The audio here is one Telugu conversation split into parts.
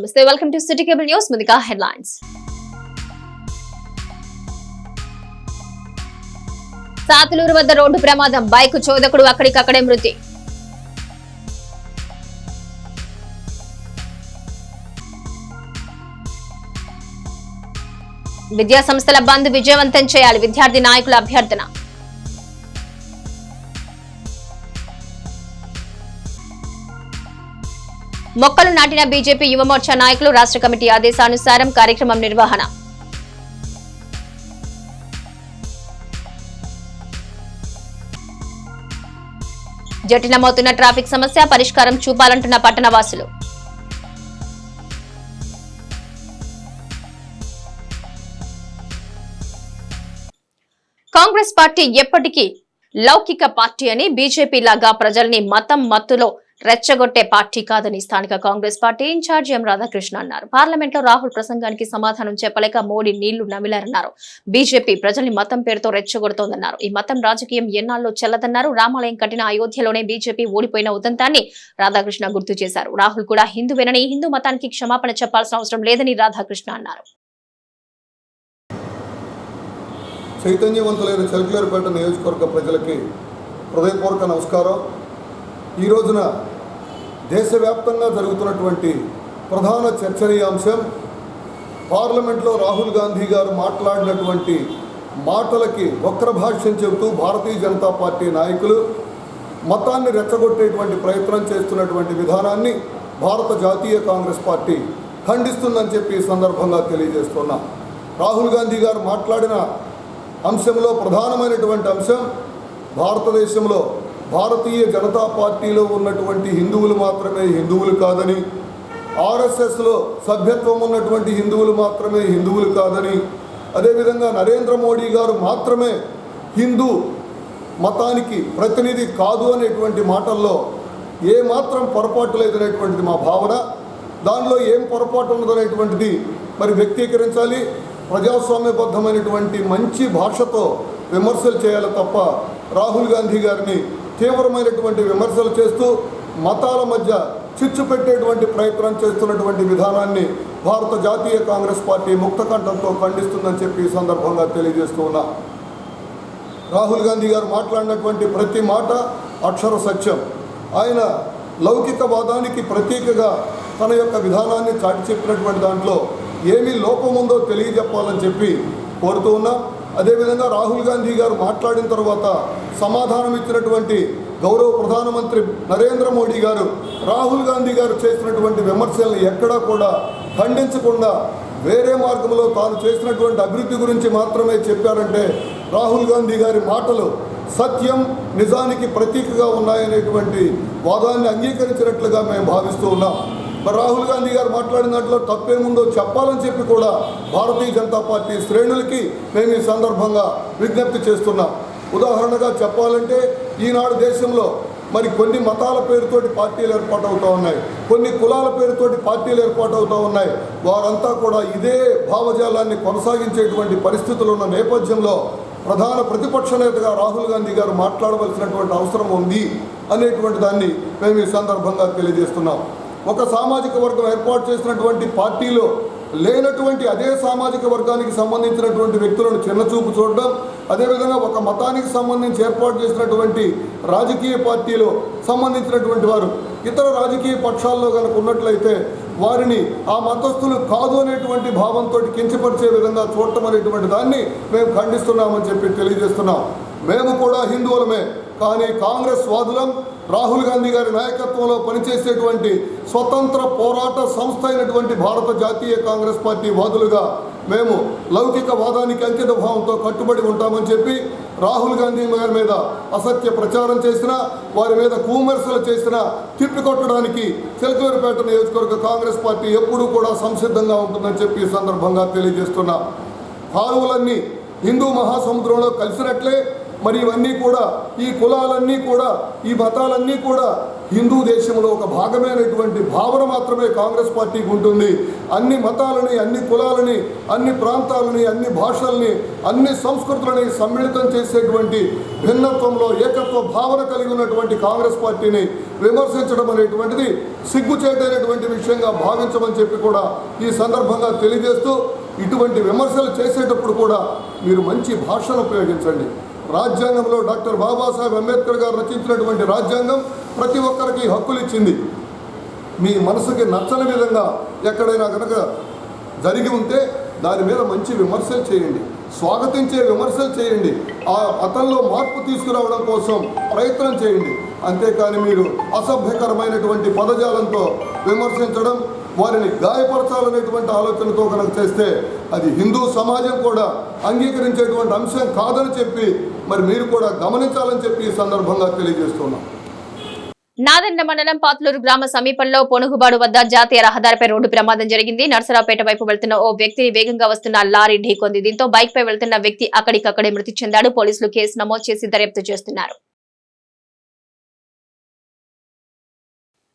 నమస్తే welcome to city cable news ముందుగా హెడ్లైన్స్. సాతులూరు వద్ద రోడ్డు ప్రమాదం, బైక్ చోదకుడు అక్కడికక్కడే మృతి. విద్యా సంస్థల బంద్ విజయవంతం చేయాలి, విద్యార్థి నాయకుల అభ్యర్థన. మొక్కలు నాటిన బీజేపీ యువమోర్చా నాయకులు, రాష్ట్ర కమిటీ ఆదేశానుసారం కార్యక్రమం నిర్వహణ. జటిలమవుతున్న ట్రాఫిక్ సమస్య పరిష్కారం చూపాలంటున్న పట్టణవాసులు. కాంగ్రెస్ పార్టీ ఎప్పటికీ లౌకిక పార్టీ అని, బీజేపీ లాగా ప్రజల్ని మతం మత్తులో రెచ్చగొట్టే పార్టీ కాదని స్థానిక కాంగ్రెస్ పార్టీ ఇన్ఛార్జి ఎం రాధాకృష్ణ అన్నారు. పార్లమెంట్ లో రాహుల్ ప్రసంగానికి సమాధానం చెప్పలేక మోడీ నీళ్లు నమిలారన్నారు. బీజేపీ ప్రజల్ని మతం పేరుతో రెచ్చగొడుతోందన్నారు. ఈ మతం రాజకీయం ఎన్నాళ్ళలో చెల్లదన్నారు. రామాలయం కట్టిన అయోధ్యలోనే బీజేపీ ఓడిపోయిన ఉదంతాన్ని రాధాకృష్ణ గుర్తు చేశారు. రాహుల్ కూడా హిందువేనని, హిందూ మతానికి క్షమాపణ చెప్పాల్సిన అవసరం లేదని రాధాకృష్ణ అన్నారు. చైతన్యవంతులైన చిలకలూరిపేట నియోజకవర్గ ప్రజలకి హృదయపూర్వక నమస్కారం. ఈ రోజున దేశవ్యాప్తంగా జరుగుతున్నటువంటి ప్రధాన చర్చనీయాంశం పార్లమెంట్లో రాహుల్ గాంధీ గారు మాట్లాడినటువంటి మాటలకి వక్రభాష్యం చెబుతూ భారతీయ జనతా పార్టీ నాయకులు మతాన్ని రెచ్చగొట్టేటువంటి ప్రయత్నం చేస్తున్నటువంటి విధానాన్ని భారత జాతీయ కాంగ్రెస్ పార్టీ ఖండిస్తుందని చెప్పి ఈ సందర్భంగా తెలియజేస్తున్నాం. రాహుల్ గాంధీ గారు మాట్లాడిన అంశంలో ప్రధానమైనటువంటి అంశం భారతదేశంలో భారతీయ జనతా పార్టీలో ఉన్నటువంటి హిందువులు మాత్రమే హిందువులు కాదని, ఆర్ఎస్ఎస్లో సభ్యత్వం ఉన్నటువంటి హిందువులు మాత్రమే హిందువులు కాదని, అదేవిధంగా నరేంద్ర మోడీ గారు మాత్రమే హిందూ మతానికి ప్రతినిధి కాదు అనేటువంటి మాటల్లో ఏమాత్రం పొరపాటు లేదనేటువంటిది మా భావన. దానిలో ఏం పొరపాటు ఉన్నదనేటువంటిది మరి వ్యక్తీకరించాలి. ప్రజాస్వామ్యబద్ధమైనటువంటి మంచి భాషతో విమర్శలు చేయాలి తప్ప రాహుల్ గాంధీ గారిని తీవ్రమైనటువంటి విమర్శలు చేస్తూ మతాల మధ్య చిచ్చు పెట్టేటువంటి ప్రయత్నం చేస్తున్నటువంటి విధానాన్ని భారత జాతీయ కాంగ్రెస్ పార్టీ ముక్తకంఠంతో ఖండిస్తుందని చెప్పి ఈ సందర్భంగా తెలియజేస్తూ ఉన్నా. రాహుల్ గాంధీ గారు మాట్లాడినటువంటి ప్రతి మాట అక్షర సత్యం. ఆయన లౌకికవాదానికి ప్రతీకగా తన యొక్క విధానాన్ని చాటి చెప్పినటువంటి దాంట్లో ఏమీ లోపముందో తెలియజెప్పాలని చెప్పి కోరుతూ ఉన్నాం. అదేవిధంగా రాహుల్ గాంధీ గారు మాట్లాడిన తర్వాత సమాధానం ఇచ్చినటువంటి గౌరవ ప్రధానమంత్రి నరేంద్ర మోడీ గారు రాహుల్ గాంధీ గారు చేసినటువంటి విమర్శలను ఎక్కడా కూడా ఖండించకుండా వేరే మార్గంలో తాను చేసినటువంటి అభివృద్ధి గురించి మాత్రమే చెప్పారంటే రాహుల్ గాంధీ గారి మాటలు సత్యం, నిజానికి ప్రతీకగా ఉన్నాయనేటువంటి వాదాన్ని అంగీకరించినట్లుగా మేము భావిస్తూ ఉన్నాం. మరి రాహుల్ గాంధీ గారు మాట్లాడిన దాంట్లో తప్పేముందో చెప్పాలని చెప్పి కూడా భారతీయ జనతా పార్టీ శ్రేణులకి మేము ఈ సందర్భంగా విజ్ఞప్తి చేస్తున్నాం. ఉదాహరణగా చెప్పాలంటే ఈనాడు దేశంలో మరి కొన్ని మతాల పేరుతోటి పార్టీలు ఏర్పాటవుతూ ఉన్నాయి, కొన్ని కులాల పేరుతోటి పార్టీలు ఏర్పాటవుతూ ఉన్నాయి. వారంతా కూడా ఇదే భావజాలాన్ని కొనసాగించేటువంటి పరిస్థితులు ఉన్న నేపథ్యంలో ప్రధాన ప్రతిపక్ష నేతగా రాహుల్ గాంధీ గారు మాట్లాడవలసినటువంటి అవసరం ఉంది అనేటువంటి దాన్ని మేము ఈ సందర్భంగా తెలియజేస్తున్నాం. ఒక సామాజిక వర్గం ఏర్పాటు చేసినటువంటి పార్టీలో లేనటువంటి అదే సామాజిక వర్గానికి సంబంధించినటువంటి వ్యక్తులను చిన్నచూపు చూడడం, అదేవిధంగా ఒక మతానికి సంబంధించి ఏర్పాటు చేసినటువంటి రాజకీయ పార్టీలో సంబంధించినటువంటి వారు ఇతర రాజకీయ పక్షాల్లో కనుక ఉన్నట్లయితే వారిని ఆ మతస్థులు కాదు అనేటువంటి భావంతో కించపరిచే విధంగా చూడటం అనేటువంటి దాన్ని మేము ఖండిస్తున్నామని చెప్పి తెలియజేస్తున్నాం. మేము కూడా హిందువులమే, కానీ కాంగ్రెస్ వాదులం రాహుల్ గాంధీ గారి నాయకత్వంలో పనిచేసేటువంటి స్వతంత్ర పోరాట సంస్థ అయినటువంటి భారత జాతీయ కాంగ్రెస్ పార్టీ వాదులుగా మేము లౌకిక వాదానికి అంకిత భావంతో కట్టుబడి ఉంటామని చెప్పి రాహుల్ గాంధీ గారి మీద అసత్య ప్రచారం చేసినా, వారి మీద కువిమర్శలు చేసినా తిప్పికొట్టడానికి చిలకలూరిపేట నియోజకవర్గ కాంగ్రెస్ పార్టీ ఎప్పుడూ కూడా సంసిద్ధంగా ఉంటుందని చెప్పి ఈ సందర్భంగా తెలియజేస్తున్నాం. కాలువలన్నీ హిందూ మహాసముద్రంలో కలిసినట్లే మరి ఇవన్నీ కూడా ఈ కులాలన్నీ కూడా ఈ మతాలన్నీ కూడా హిందూ దేశంలో ఒక భాగమైనటువంటి భావన మాత్రమే కాంగ్రెస్ పార్టీకి ఉంటుంది. అన్ని మతాలని, అన్ని కులాలని, అన్ని ప్రాంతాలని, అన్ని భాషల్ని, అన్ని సంస్కృతులని సమ్మిళితం చేసేటువంటి భిన్నత్వంలో ఏకత్వ భావన కలిగి ఉన్నటువంటి కాంగ్రెస్ పార్టీని విమర్శించడం అనేటువంటిది సిగ్గుచేటైనటువంటి విషయంగా భావించమని చెప్పి కూడా ఈ సందర్భంగా తెలియజేస్తూ, ఇటువంటి విమర్శలు చేసేటప్పుడు కూడా మీరు మంచి భాషను ఉపయోగించండి. రాజ్యాంగంలో డాక్టర్ బాబాసాహెబ్ అంబేద్కర్ గారు రచించినటువంటి రాజ్యాంగం ప్రతి ఒక్కరికి హక్కులు ఇచ్చింది. మీ మనసుకి నచ్చని విధంగా ఎక్కడైనా కనుక జరిగి ఉంటే దాని మీద మంచి విమర్శలు చేయండి, స్వాగతించే విమర్శలు చేయండి, ఆ మతంలో మార్పు తీసుకురావడం కోసం ప్రయత్నం చేయండి. అంతేకాని మీరు అసభ్యకరమైనటువంటి పదజాలంతో విమర్శించడం, వారిని గాయపరచాలనేటువంటి ఆలోచనతో కనుక చేస్తే అది హిందూ సమాజం కూడా అంగీకరించేటువంటి అంశం కాదని చెప్పి మరి మీరు కూడా గమనించాలని చెప్పి ఈ సందర్భంగా తెలియజేస్తున్నాం. నాదెండ్ల మండలం పాత్లూరు గ్రామ సమీపంలో పొనుగుబాడు వద్ద జాతీయ రహదారిపై రోడ్డు ప్రమాదం జరిగింది. నర్సరావుపేట వైపు వెళ్తున్న ఓ వ్యక్తిని వేగంగా వస్తున్న లారీ ఢీకొంది. దీంతో బైక్ పై వెళ్తున్న వ్యక్తి అక్కడికక్కడే మృతి చెందాడు. పోలీసులు కేసు నమోదు చేసి దర్యాప్తు చేస్తున్నారు.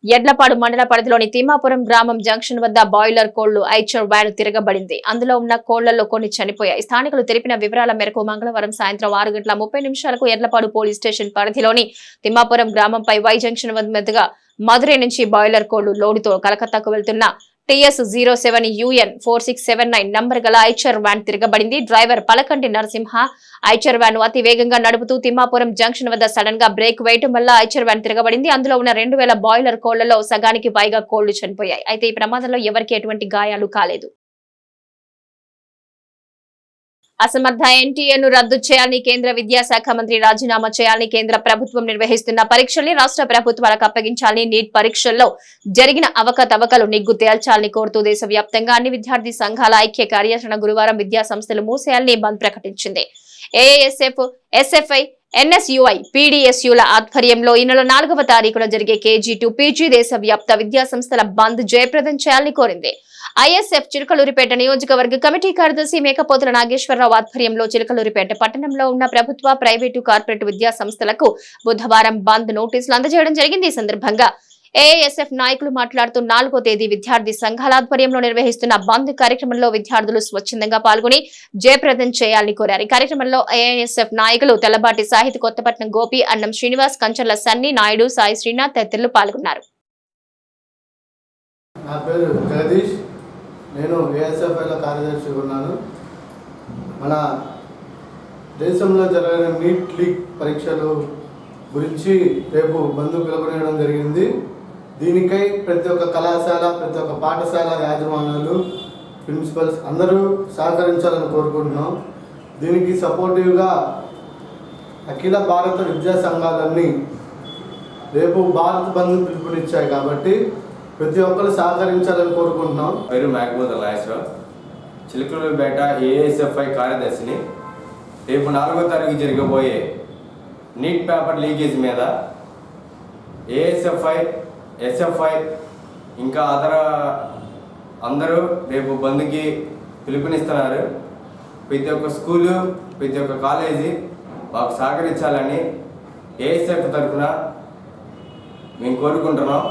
ఎడ్లపాడు మండల పరిధిలోని తిమ్మాపురం గ్రామం జంక్షన్ వద్ద బాయిలర్ కోళ్లు ఐచర్ వ్యాన్ తిరగబడింది. అందులో ఉన్న కోళ్లలో కొన్ని చనిపోయాయి. స్థానికులు తెలిపిన వివరాల మేరకు మంగళవారం సాయంత్రం 6:30 ఎడ్లపాడు పోలీస్ స్టేషన్ పరిధిలోని తిమ్మాపురం గ్రామంపై వై జంక్షన్ మీదుగా మదురై నుంచి బాయిలర్ కోళ్లు లోడుతో కలకత్తాకు వెళ్తున్న TS07UN4679 నంబర్ గల ఐచర్ వ్యాన్ తిరగబడింది. Driver Palakanti Narasimha Eicher van అతి వేగంగా నడుపుతూ తిమ్మాపురం జంక్షన్ వద్ద సడన్ గా బ్రేక్ వేయడం వల్ల ఐచర్ వ్యాన్ తిరగబడింది. అందులో ఉన్న 2000 బాయిలర్ కోళ్లలో సగానికి పైగా కోళ్లు చనిపోయాయి. అయితే ఈ ప్రమాదంలో ఎవరికి ఎటువంటి గాయాలు కాలేదు. అసమర్థ ఎన్టీఏను రద్దు చేయాలని కేంద్ర విద్యాశాఖ మంత్రి రాజీనామా చేయాలని కేంద్ర ప్రభుత్వం నిర్వహిస్తున్న పరీక్షల్ని రాష్ట్ర ప్రభుత్వాలకు అప్పగించాలని నీట్ పరీక్షల్లో జరిగిన అవకతవకలు నిగ్గు తేల్చాలని కోరుతూ దేశవ్యాప్తంగా అన్ని విద్యార్థి సంఘాల ఐక్య కార్యాచరణ గురువారం విద్యా సంస్థలు మూసేయాలని బంద్ ప్రకటించింది. ఏఐఎస్ఎఫ్, ఎస్ఎఫ్ఐ, ఎన్ఎస్యుఐ, పీడీఎస్యుల ఆధ్వర్యంలో ఈ నెల 4వ తారీఖున జరిగే KG to PG దేశవ్యాప్త విద్యా సంస్థల బంద్ జయప్రదం చేయాలని కోరింది. ఐఎస్ఎఫ్ చిలకలూరిపేట నియోజకవర్గ కమిటీ కార్యదర్శి మేకపోతుల నాగేశ్వరరావు ఆధ్వర్యంలో చిలకలూరిపేట పట్టణంలో ఉన్న ప్రభుత్వ, ప్రైవేటు, కార్పొరేట్ విద్యా సంస్థలకు బుధవారం బంద్ నోటీసులు అందజేయడం జరిగింది. ఈ సందర్భంగా ఏఐఎస్ఎఫ్ నాయకులు మాట్లాడుతూ 4వ తేదీ విద్యార్థి సంఘాల ఆధ్వర్యంలో నిర్వహిస్తున్న బంద్ కార్యక్రమంలో విద్యార్థులు స్వచ్ఛందంగా పాల్గొని జయప్రదం చేయాలని కోరారు. ఈ కార్యక్రమంలో ఏఐఎస్ఎఫ్ నాయకులు తెల్లబాటి సాహిత్, కొత్తపట్నం గోపి, అన్నం శ్రీనివాస్, కంచర్ల సన్ని, నాయుడు, సాయి శ్రీనాథ్ తదితరులు పాల్గొన్నారు. నా పేరు జగదీష్, నేను ఏఎస్ఎఫ్ఐలో కార్యదర్శిగా ఉన్నాను. మన దేశంలో జరిగిన నీట్ లీగ్ పరీక్షలు గురించి రేపు బంద్ పిలుపునివ్వడం జరిగింది. దీనికై ప్రతి ఒక్క కళాశాల, ప్రతి ఒక్క పాఠశాల యాజమాన్యాలు, ప్రిన్సిపల్స్ అందరూ సహకరించాలని కోరుకుంటున్నాం. దీనికి సపోర్టివ్గా అఖిల భారత విద్యా సంఘాలన్నీ రేపు భారత్ బంద్ పిలుపునిచ్చాయి కాబట్టి ప్రతి ఒక్కరు సహకరించాలని కోరుకుంటున్నాం. పేరు మేకపోతుల నాగేశ్వరరావు, చిలకలూరిపేట ఏఎస్ఎఫ్ఐ కార్యదర్శిని. రేపు 4వ తారీఖు జరగబోయే నీట్ పేపర్ లీకేజ్ మీద ఏఎస్ఎఫ్ఐ, ఎస్ఎఫ్ఐ ఇంకా అందరూ రేపు బంద్కి పిలుపునిస్తున్నారు. ప్రతి ఒక్క స్కూలు, ప్రతి ఒక్క కాలేజీ మాకు సహకరించాలని ఏఎస్ఎఫ్ తరఫున మేము కోరుకుంటున్నాం.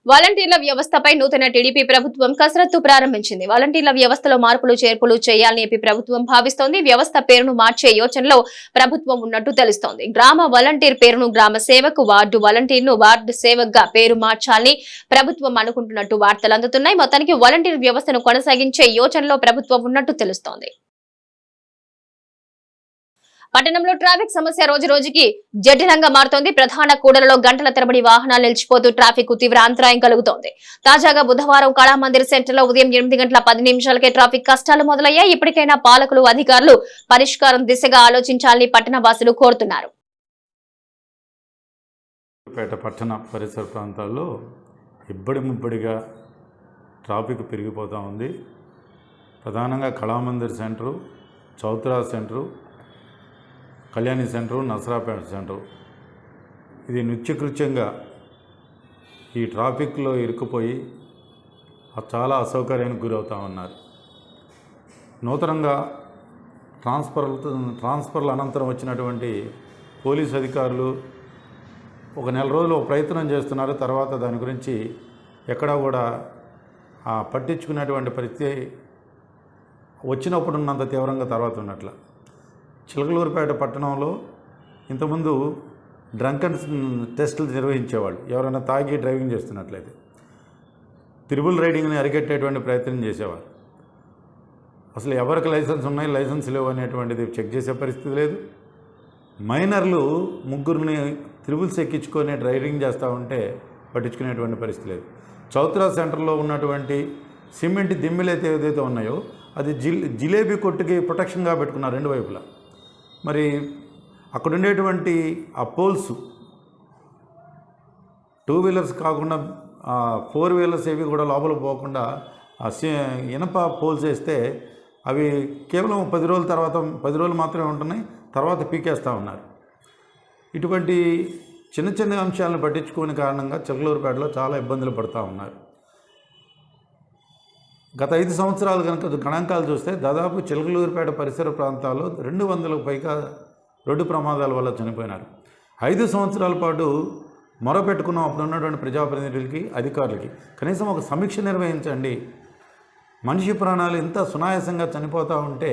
వాలంటీర్ల వ్యవస్థపై నూతన టీడీపీ ప్రభుత్వం కసరత్తు ప్రారంభించింది. వాలంటీర్ల వ్యవస్థలో మార్పులు చేర్పులు చేయాలని ఏపీ ప్రభుత్వం భావిస్తోంది. వ్యవస్థ పేరును మార్చే యోచనలో ప్రభుత్వం ఉన్నట్టు తెలుస్తోంది. గ్రామ వాలంటీర్ పేరును గ్రామ సేవకు, వార్డు వాలంటీర్ను వార్డు సేవక్గా పేరు మార్చాలని ప్రభుత్వం అనుకుంటున్నట్టు వార్తలు అందుతున్నాయి. మొత్తానికి వాలంటీర్ వ్యవస్థను కొనసాగించే యోచనలో ప్రభుత్వం ఉన్నట్టు తెలుస్తోంది. పట్టణంలో ట్రాఫిక్ సమస్య రోజు రోజుకి జటిలంగా మారుతోంది. ప్రధాన కూడలలో గంటల తరబడి వాహనాలు నిలిచిపోతూ ట్రాఫిక్ కు తీవ్ర అంతరాయం కలుగుతోంది. తాజాగా బుధవారం కళామందిర్ సెంటర్ లో ఉదయం 8:10 ట్రాఫిక్ కష్టాలు మొదలయ్యాయి. ఇప్పటికైనా పాలకులు, అధికారులు పరిష్కారం దిశగా ఆలోచించాలని పట్టణ వాసులు కోరుతున్నారు. పట్టణ పరిసర ప్రాంతాల్లో ఇబ్బడిముబ్బడిగా ట్రాఫిక్ పెరిగిపోతూ ఉంది. ప్రధానంగా Kalamandir centre, Chowtra centre, Kalyani centre, Narasaraopet centre, ఇది నిత్యకృత్యంగా ఈ ట్రాఫిక్లో ఇరుక్కుపోయి చాలా అసౌకర్యానికి గురవుతూ ఉన్నారు. నూతనంగా ట్రాన్స్ఫర్ల అనంతరం వచ్చినటువంటి పోలీస్ అధికారులు ఒక నెల రోజులు ఒక ప్రయత్నం చేస్తున్నారు. తర్వాత దాని గురించి ఎక్కడా కూడా పట్టించుకునేటువంటి పరిస్థితి వచ్చినప్పుడు ఉన్నంత తీవ్రంగా తర్వాత ఉన్నట్ల. చిలకలూరిపేట పట్టణంలో ఇంతకుముందు డ్రంకన్ టెస్టులు నిర్వహించేవాళ్ళు. ఎవరైనా తాగి డ్రైవింగ్ చేస్తున్నట్లయితే త్రిబుల్ రైడింగ్ని అరికట్టేటువంటి ప్రయత్నం చేసేవారు. అసలు ఎవరికి లైసెన్స్ ఉన్నాయి, లైసెన్స్ లేవు అనేటువంటిది చెక్ చేసే పరిస్థితి లేదు. మైనర్లు ముగ్గురిని త్రిబుల్స్ ఎక్కించుకొని డ్రైవింగ్ చేస్తూ ఉంటే పట్టించుకునేటువంటి పరిస్థితి లేదు. చౌత్రా సెంటర్లో ఉన్నటువంటి సిమెంట్ దిమ్మెలు ఏదైతే ఉన్నాయో అది జిలేబీ కొట్టుకి ప్రొటెక్షన్గా పెట్టుకున్నారు రెండు వైపులా. మరి అక్కడ ఉండేటువంటి ఆ పోల్స్ 2 వీలర్స్ కాకుండా 4 వీలర్స్ ఏవి కూడా లోపల పోకుండా ఇనప పోల్స్ వేస్తే అవి కేవలం 10 రోజుల తర్వాత 10 రోజులు మాత్రమే ఉంటున్నాయి, తర్వాత పీకేస్తూ ఉన్నారు. ఇటువంటి చిన్న చిన్న అంశాలను పట్టించుకునే కారణంగా చిలకలూరిపేటలో చాలా ఇబ్బందులు పడుతూ ఉన్నారు. గత 5 సంవత్సరాలు కనుక గణాంకాలు చూస్తే దాదాపు చిలకలూరిపేట పరిసర ప్రాంతాల్లో 200లకు పైగా రోడ్డు ప్రమాదాల వల్ల చనిపోయినారు. 5 సంవత్సరాల పాటు మొరపెట్టుకున్నాం అప్పుడు ఉన్నటువంటి ప్రజాప్రతినిధులకి, అధికారులకి, కనీసం ఒక సమీక్ష నిర్వహించండి. మనిషి ప్రాణాలు ఇంత సునాయాసంగా చనిపోతూ ఉంటే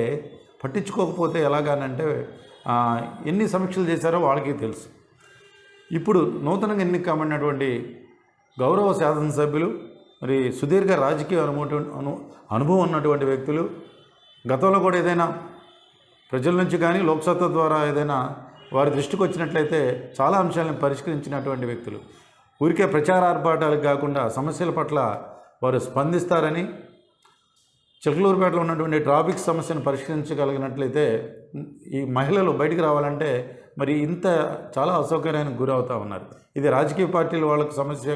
పట్టించుకోకపోతే ఎలాగానంటే ఎన్ని సమీక్షలు చేశారో వాళ్ళకి తెలుసు. ఇప్పుడు నూతనంగా ఎన్నిక కాబడినటువంటి గౌరవ శాసనసభ్యులు, మరి సుదీర్ఘ రాజకీయ అనుభవం ఉన్నటువంటి వ్యక్తులు, గతంలో కూడా ఏదైనా ప్రజల నుంచి కానీ లోక్సత్తా ద్వారా ఏదైనా వారి దృష్టికి వచ్చినట్లయితే చాలా అంశాలను పరిష్కరించినటువంటి వ్యక్తులు, ఊరికే ప్రచార ఆర్భాటాలకు కాకుండా సమస్యల పట్ల వారు స్పందిస్తారని, చిలకలూరిపేటలో ఉన్నటువంటి ట్రాఫిక్ సమస్యను పరిష్కరించగలిగినట్లయితే ఈ మహిళలు బయటికి రావాలంటే మరి ఇంత చాలా అసౌకర్యానికి గురవుతూ ఉన్నారు. ఇది రాజకీయ పార్టీల వాళ్ళకి సమస్య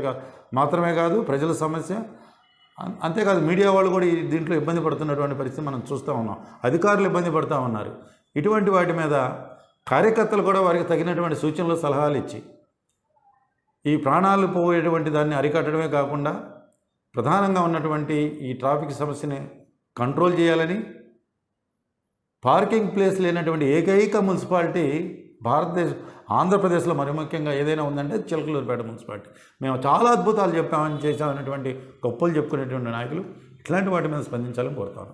మాత్రమే కాదు, ప్రజల సమస్య. అంతేకాదు మీడియా వాళ్ళు కూడా దీంట్లో ఇబ్బంది పడుతున్నటువంటి పరిస్థితి మనం చూస్తూ ఉన్నాం. అధికారులు ఇబ్బంది పడుతూ ఉన్నారు. ఇటువంటి వాటి మీద కార్యకర్తలు కూడా వారికి తగినటువంటి సూచనలు, సలహాలు ఇచ్చి ఈ ప్రాణాలు పోయేటువంటి దాన్ని అరికట్టడమే కాకుండా ప్రధానంగా ఉన్నటువంటి ఈ ట్రాఫిక్ సమస్యని కంట్రోల్ చేయాలని, పార్కింగ్ ప్లేస్ లేనటువంటి ఏకైక మున్సిపాలిటీ ఆంధ్రప్రదేశ్లో మరి ముఖ్యంగా ఏదైనా ఉందంటే చిలకలూరిపేట మున్సిపాలిటీ. మేము చాలా అద్భుతాలు చేశామనేటువంటి గొప్పలు చెప్పుకునేటువంటి నాయకులు ఇట్లాంటి వాటి మీద స్పందించాలని కోరుతాను.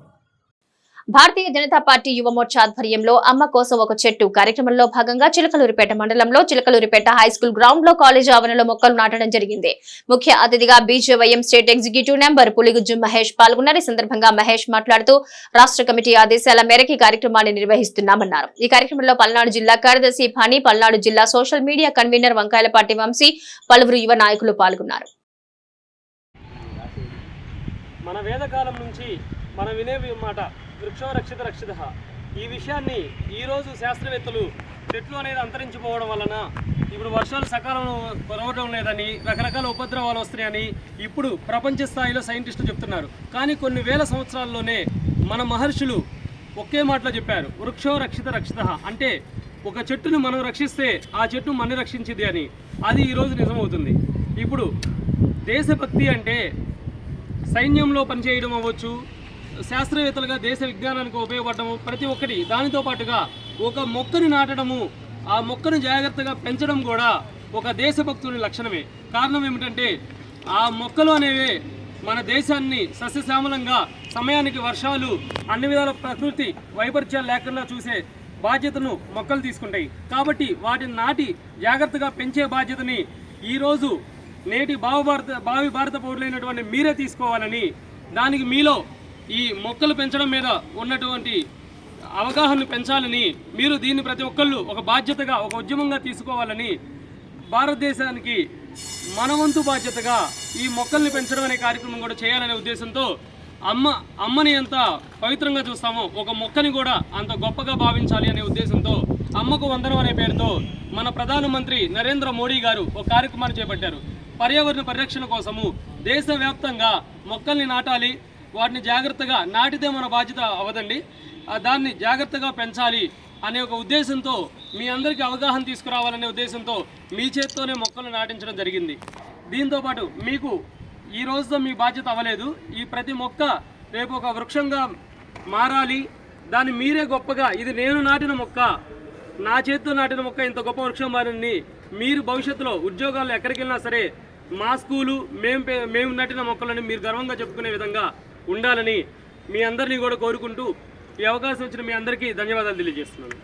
భారతీయ జనతా పార్టీ యువ మోర్చా ఆధ్వర్యంలో అమ్మ కోసం ఒక చెట్టు కార్యక్రమంలో భాగంగా చిలకలూరిపేట మండలంలో చిలకలూరిపేట హైస్కూల్ గ్రౌండ్ లో కాలేజీ ఆవరణలో మొక్కలు నాటడం జరిగింది. ముఖ్య అతిథిగా BJYM state executive member Puligujju Mahesh పాల్గొన్నారు. ఈ సందర్భంగా మహేష్ మాట్లాడుతూ రాష్ట్ర కమిటీ ఆదేశాల మేరకు కార్యక్రమాన్ని నిర్వహిస్తున్నామన్నారు. ఈ కార్యక్రమంలో పల్నాడు జిల్లా కార్యదర్శి ఫణి, పల్నాడు జిల్లా social media convener Vankayalapati Vamsi, పలువురు యువ నాయకులు పాల్గొన్నారు. మన వేదకాలం నుంచి మనం వినే మాట వృక్షో రక్షిత రక్షిత. ఈ విషయాన్ని ఈరోజు శాస్త్రవేత్తలు చెట్లు అనేది అంతరించిపోవడం వలన ఇప్పుడు వర్షాలు సకాలంలో కురవడం లేదని, రకరకాల ఉపద్రవాలు వస్తున్నాయని ఇప్పుడు ప్రపంచ స్థాయిలో సైంటిస్టులు చెప్తున్నారు. కానీ కొన్ని వేల సంవత్సరాల్లోనే మన మహర్షులు ఒకే మాటలో చెప్పారు, వృక్షో రక్షిత రక్షిత. అంటే ఒక చెట్టును మనం రక్షిస్తే ఆ చెట్టు మనని రక్షించింది అని. అది ఈరోజు నిజమవుతుంది. ఇప్పుడు దేశభక్తి అంటే సైన్యంలో పనిచేయడం అవ్వచ్చు, శాస్త్రవేత్తలుగా దేశ విజ్ఞానానికి ఉపయోగపడము, ప్రతి ఒక్కటి. దానితో పాటుగా ఒక మొక్కను నాటడము, ఆ మొక్కను జాగ్రత్తగా పెంచడం కూడా ఒక దేశభక్తుని లక్షణమే. కారణం ఏమిటంటే ఆ మొక్కలు అనేవే మన దేశాన్ని సస్యశ్యామలంగా, సమయానికి వర్షాలు, అన్ని విధాల ప్రకృతి వైపరీత్యాలు లేకుండా చూసే బాధ్యతను మొక్కలు తీసుకుంటాయి. కాబట్టి వాటిని నాటి జాగ్రత్తగా పెంచే బాధ్యతని ఈరోజు నేటి భావి భారత పౌరులైనటువంటి మీరే తీసుకోవాలని, దానికి మీలో ఈ మొక్కలు పెంచడం మీద ఉన్నటువంటి అవగాహనను పెంచాలని, మీరు దీన్ని ప్రతి ఒక్కళ్ళు ఒక బాధ్యతగా, ఒక ఉద్యమంగా తీసుకోవాలని, భారతదేశానికి మనవంతు బాధ్యతగా ఈ మొక్కల్ని పెంచడం అనే కార్యక్రమం కూడా చేయాలనే ఉద్దేశంతో అమ్మని ఎంత పవిత్రంగా చూస్తామో ఒక మొక్కని కూడా అంత గొప్పగా భావించాలి అనే ఉద్దేశంతో అమ్మకు వందనం అనే పేరుతో మన ప్రధానమంత్రి నరేంద్ర మోడీ గారు ఒక కార్యక్రమాన్ని చేపట్టారు. పర్యావరణ పరిరక్షణ కోసము దేశవ్యాప్తంగా మొక్కల్ని నాటాలి, వాటిని జాగ్రత్తగా నాటితే మన బాధ్యత అవదండి, దాన్ని జాగ్రత్తగా పెంచాలి అనే ఒక ఉద్దేశంతో, మీ అందరికీ అవగాహన తీసుకురావాలనే ఉద్దేశంతో మీ చేత్తోనే మొక్కలు నాటించడం జరిగింది. దీంతోపాటు మీకు ఈ రోజుతో మీ బాధ్యత అవ్వలేదు. ఈ ప్రతి మొక్క రేపు ఒక వృక్షంగా మారాలి, దాన్ని మీరే గొప్పగా, ఇది నేను నాటిన మొక్క, నా చేతితో నాటిన మొక్క ఇంత గొప్ప వృక్షం మారింది. మీరు భవిష్యత్తులో ఉద్యోగాల్లో ఎక్కడికి వెళ్ళినా సరే మా స్కూలు మేము నాటిన మొక్కలని మీరు గర్వంగా చెప్పుకునే విధంగా ఉండాలని మీ అందరినీ కూడా కోరుకుంటూ ఈ అవకాశం వచ్చిన మీ అందరికీ ధన్యవాదాలు తెలియజేస్తున్నాను.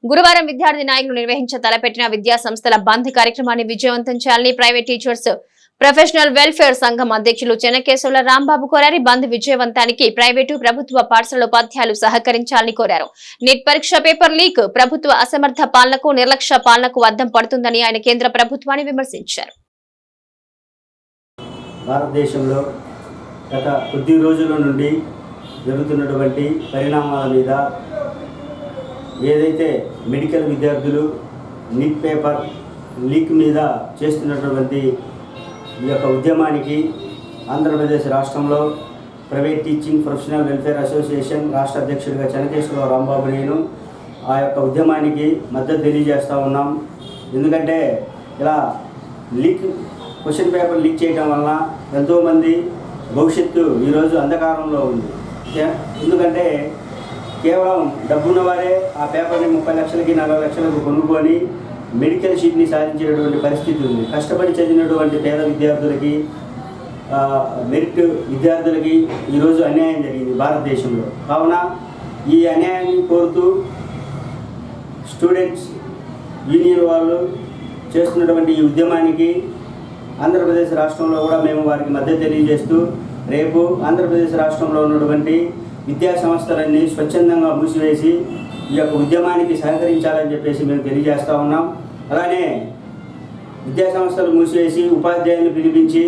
గురువారం విద్యార్థి నాయకులు నిర్వహించ తలపెట్టిన విద్యా సంస్థల బంద్ కార్యక్రమాన్ని విజయవంతం చేయాలని ప్రైవేట్ టీచర్స్ ప్రొఫెషనల్ వెల్ఫేర్ సంఘం అధ్యక్షులు చెనకేశవుల రాంబాబు కోరారు. బంద్ విజయవంతానికి ప్రైవేటు ప్రభుత్వ పాఠశాల ఉపాధ్యాయులు సహకరించాలని కోరారు. నీట్ పరీక్ష పేపర్ లీక్ ప్రభుత్వ అసమర్థ పాలనకు నిర్లక్ష్య పాలనకు అద్దం పడుతుందని ఆయన కేంద్ర ప్రభుత్వాన్ని విమర్శించారు. భారతదేశంలో గత కొద్ది రోజుల నుండి జరుగుతున్నటువంటి పరిణామాల మీద ఏదైతే మెడికల్ విద్యార్థులు నీట్ పేపర్ లీక్ మీద చేస్తున్నటువంటి ఈ యొక్క ఉద్యమానికి ఆంధ్రప్రదేశ్ రాష్ట్రంలో private teaching professional welfare association రాష్ట్ర అధ్యక్షుడిగా చెనకేశ్వర రాంబాబు నేను ఆ యొక్క ఉద్యమానికి మద్దతు తెలియజేస్తూ ఉన్నాం. ఎందుకంటే ఇలా క్వశ్చన్ పేపర్ లీక్ చేయడం వలన ఎంతోమంది భవిష్యత్తు ఈరోజు అంధకారంలో ఉంది. ఎందుకంటే కేవలం డబ్బున్న వారే ఆ పేపర్ని 30 లక్షలకి 40 లక్షలకు కొనుక్కొని మెడికల్ సీట్ని సాధించేటటువంటి పరిస్థితి ఉంది. కష్టపడి చదివినటువంటి పేద విద్యార్థులకి మెరిట్ విద్యార్థులకి ఈరోజు అన్యాయం జరిగింది భారతదేశంలో. కావున ఈ అన్యాయాన్ని కోరుతూ స్టూడెంట్స్ యూనియన్ వాళ్ళు చేస్తున్నటువంటి ఈ ఉద్యమానికి ఆంధ్రప్రదేశ్ రాష్ట్రంలో కూడా మేము వారికి మద్దతు తెలియజేస్తూ రేపు ఆంధ్రప్రదేశ్ రాష్ట్రంలో ఉన్నటువంటి విద్యా సంస్థలన్నీ స్వచ్ఛందంగా మూసివేసి ఈ యొక్క ఉద్యమానికి సహకరించాలని చెప్పేసి మేము తెలియజేస్తూ ఉన్నాం. అలానే విద్యా సంస్థలు మూసివేసి ఉపాధ్యాయులను పిలిపించి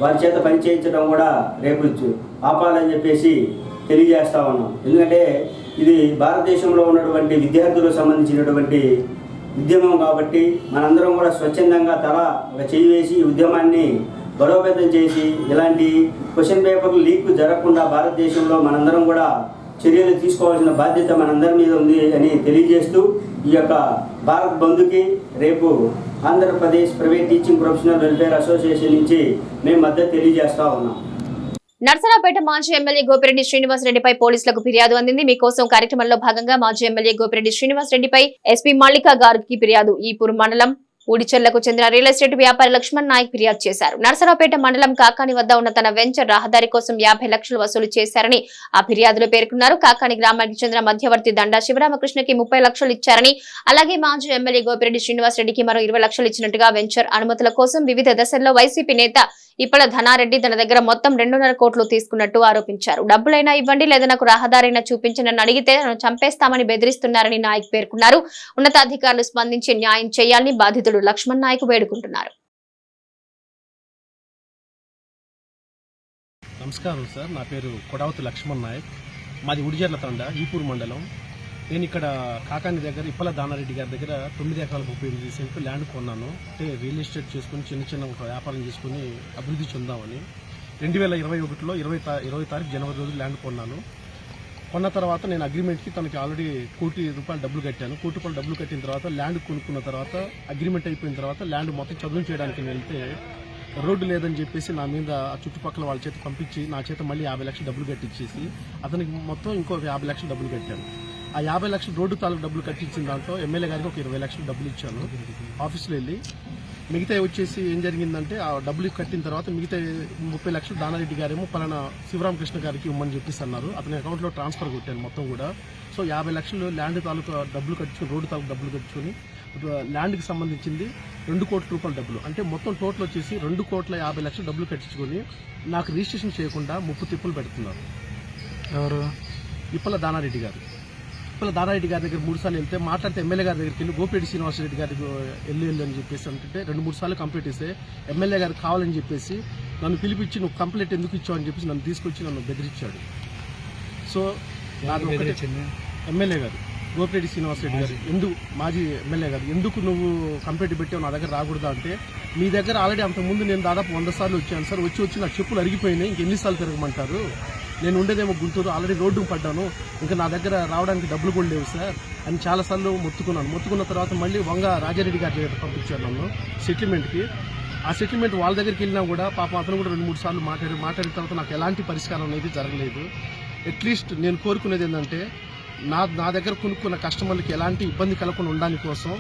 వారి చేత పనిచేయించడం కూడా రేపు ఆపాలని చెప్పేసి తెలియజేస్తూ ఉన్నాం. ఎందుకంటే ఇది భారతదేశంలో ఉన్నటువంటి విద్యార్థులకు సంబంధించినటువంటి ఉద్యమం కాబట్టి మనందరం కూడా స్వచ్ఛందంగా ఒక చేయి వేసి ఈ ఉద్యమాన్ని బలోపేతం చేసి ఇలాంటి క్వశ్చన్ పేపర్లు లీక్ జరగకుండా భారతదేశంలో మనందరం కూడా చర్యలు తీసుకోవాల్సిన బాధ్యత మనందరి మీద ఉంది అని తెలియజేస్తూ ఈ యొక్క భారత్ బంద్కి రేపు Andhra Pradesh private teaching professional welfare association నుంచి మేము మద్దతు తెలియజేస్తూ ఉన్నాం. నర్సరావుపేట మాజీ ఎమ్మెల్యే గోపిరెడ్డి శ్రీనివాసరెడ్డిపై పోలీసులకు ఫిర్యాదు అందింది. మీకోసం కార్యక్రమంలో భాగంగా మాజీ ఎమ్మెల్యే గోపిరెడ్డి శ్రీనివాసరెడ్డిపై ఎస్పీ మల్లికా గారికి ఫిర్యాదు. ఈపూర్ మండలం ఊడిచెర్లకు చెందిన రియల్ ఎస్టేట్ వ్యాపారి లక్ష్మణ్ నాయక్ ఫిర్యాదు చేశారు. నర్సరావుపేట మండలం కాకాని వద్ద ఉన్న తన వెంచర్ రహదారి కోసం 50 లక్షలు వసూలు చేశారని ఆ ఫిర్యాదులో పేర్కొన్నారు. కాకాని గ్రామానికి చెందిన మధ్యవర్తి దండా శివరామకృష్ణకి 30 లక్షలు ఇచ్చారని, అలాగే మాజీ ఎమ్మెల్యే గోపిరెడ్డి శ్రీనివాసరెడ్డికి మరో 20 లక్షలు ఇచ్చినట్టుగా వెంచర్ అనుమతుల కోసం వివిధ దశల్లో వైసీపీ నేత ఇప్పల ధనారెడ్డి తన దగ్గర మొత్తం 2.5 కోట్లు తీసుకున్నట్టు ఆరోపించారు. డబ్బులైనా ఇవ్వండి లేదా నాకు రహదారైనా చూపించనని అడిగితే నన్ను చంపేస్తామని బెదిరిస్తున్నారని నాయక్ పేర్కొన్నారు. ఉన్నతాధికారులు స్పందించి న్యాయం చేయాలని బాధితుడు లక్ష్మణ్ నాయక్ వేడుకుంటున్నారు. నమస్కారం సార్, నా పేరు కొడావతి లక్ష్మణ్ నాయక్, మాది ఉడిజర్ల తండ, ఈపూర్ మండలం. నేను ఇక్కడ కాకాని దగ్గర ఇప్పల దానారెడ్డి గారి దగ్గర 9 ఎకరాల 38 సెంట్లు ల్యాండ్ కొన్నాను. అంటే రియల్ ఎస్టేట్ చేసుకుని చిన్న ఒక వ్యాపారం చేసుకుని అభివృద్ధి చెందామని 2021లో 20 తారీఖు జనవరి రోజు ల్యాండ్ కొన్నాను. కొన్న తర్వాత నేను అగ్రిమెంట్కి తనకి ఆల్రెడీ ₹1 కోటి డబ్బులు కట్టాను. ₹1 కోటి డబ్బులు కట్టిన తర్వాత ల్యాండ్ కొనుక్కున్న తర్వాత అగ్రిమెంట్ అయిపోయిన తర్వాత ల్యాండ్ మొత్తం చదువు చేయడానికి వెళ్తే రోడ్డు లేదని చెప్పేసి నా మీద చుట్టుపక్కల వాళ్ళ చేత పంపించి నా చేత మళ్ళీ 50 లక్షలు డబ్బులు కట్టించేసి అతనికి మొత్తం ఇంకో 50 లక్షలు డబ్బులు కట్టాను. ఆ 50 లక్షలు రోడ్డు తాలూకు డబ్బులు కట్టించిన దాంట్లో ఎమ్మెల్యే గారికి ఒక 20 లక్షలు డబ్బులు ఇచ్చాను ఆఫీసులో వెళ్ళి. మిగతా వచ్చేసి ఏం జరిగిందంటే ఆ డబ్బులు కట్టిన తర్వాత మిగతా 30 లక్షలు దానారెడ్డి గారేమో పలానా శివరామకృష్ణ గారికి ఇవ్వమని చెప్పేసి అన్నారు. అతని అకౌంట్లో ట్రాన్స్ఫర్ కొట్టాను మొత్తం కూడా. సో 50 లక్షలు ల్యాండ్ తాలూకు డబ్బులు కట్టించుకుని రోడ్డు తాలూకు డబ్బులు కట్టించుకొని ల్యాండ్కి సంబంధించింది ₹2 కోట్ల డబ్బులు, అంటే మొత్తం టోటల్ వచ్చేసి ₹2,50,00,000 డబ్బులు కట్టించుకొని నాకు రిజిస్ట్రేషన్ చేయకుండా ముప్పు తిప్పులు పెడుతున్నారు. ఎవరు? ఇప్పల దానారెడ్డి గారు. ఇప్పల దానారెడ్డి గారి దగ్గర 3 సార్లు వెళ్తే మాట్లాడితే ఎమ్మెల్యే గారి దగ్గరికి వెళ్ళి గోపిరెడ్డి శ్రీనివాసరెడ్డి గారికి వెళ్ళి అని చెప్పేసి అంటే 2-3 సార్లు కంప్లైంట్ ఇస్తే ఎమ్మెల్యే గారికి కావాలని చెప్పేసి నన్ను పిలిపించి నువ్వు కంప్లైంట్ ఎందుకు ఇచ్చావు అని చెప్పేసి నన్ను తీసుకొచ్చి నన్ను బెదిరించాడు. సో నాకు ఒకటి ఎమ్మెల్యే గారు గోపిరెడ్డి శ్రీనివాసరెడ్డి గారు మాజీ ఎమ్మెల్యే గారు ఎందుకు నువ్వు కంప్లైంట్ పెట్టావు, నా దగ్గర రాకూడదా అంటే, మీ దగ్గర ఆల్రెడీ అంతకుముందు నేను దాదాపు 100 సార్లు వచ్చాను సార్, వచ్చి నా చెప్పులు అరిగిపోయినాయి, ఇంకెన్నిసార్లు తిరగమంటారు, నేను ఉండేదేమో గుంటూరు, ఆల్రెడీ రోడ్డు పడ్డాను, ఇంకా నా దగ్గర రావడానికి డబ్బులు కూడా లేవు సార్ అని చాలాసార్లు మొత్తుకున్న తర్వాత మళ్ళీ వంగ రాజారెడ్డి గారి దగ్గర పంపించారు నన్ను సెటిల్మెంట్కి. ఆ సెటిల్మెంట్ వాళ్ళ దగ్గరికి వెళ్ళినా కూడా పాపం అతను కూడా 2-3 సార్లు మాట్లాడిన తర్వాత నాకు ఎలాంటి పరిష్కారం అనేది జరగలేదు. అట్లీస్ట్ నేను కోరుకునేది ఏంటంటే నా దగ్గర కొనుక్కున్న కస్టమర్లకి ఎలాంటి ఇబ్బంది కలగకుండా ఉండడానికి కోసం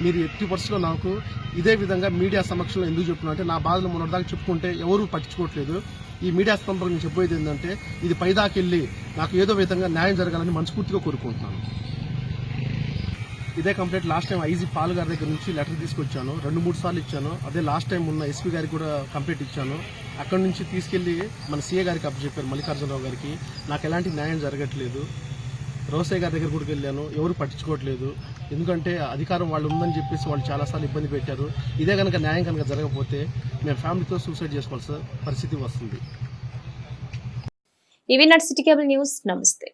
మీరు ఎట్టి పరిస్థితుల్లో నాకు ఇదే విధంగా మీడియా సమక్షంలో ఎందుకు చెప్తున్నా అంటే నా బాధలు మొన్నటిదాకా చెప్పుకుంటే ఎవరూ పట్టించుకోవట్లేదు. ఈ మీడియా సందర్భంగా నేను చెప్పేది ఏంటంటే ఇది పైదాకెళ్ళి నాకు ఏదో విధంగా న్యాయం జరగాలని మనస్ఫూర్తిగా కోరుకుంటున్నాను. ఇదే complaint last time IG Paul గారి దగ్గర నుంచి లెటర్ తీసుకొచ్చాను, 2-3 సార్లు ఇచ్చాను. అదే లాస్ట్ టైం ఉన్న ఎస్పీ గారికి కూడా కంప్లైంట్ ఇచ్చాను. అక్కడి నుంచి తీసుకెళ్లి మన సీఏ గారికి అప్పచెప్పారు, మల్లికార్జునరావు గారికి. నాకు ఎలాంటి న్యాయం జరగట్లేదు. రోసయ్య గారి దగ్గర కూడా వెళ్ళాను, ఎవరు పట్టించుకోవట్లేదు. ఎందుకంటే అధికారం వాళ్ళు ఉందని చెప్పేసి వాళ్ళు చాలాసార్లు ఇబ్బంది పెట్టారు. ఇదే కనుక న్యాయం కనుక జరగకపోతే నేను ఫ్యామిలీతో సూసైడ్ చేసుకోవాల్సిన పరిస్థితి వస్తుంది. ఇవి నట్ సిటీ కేబుల్ న్యూస్. నమస్తే.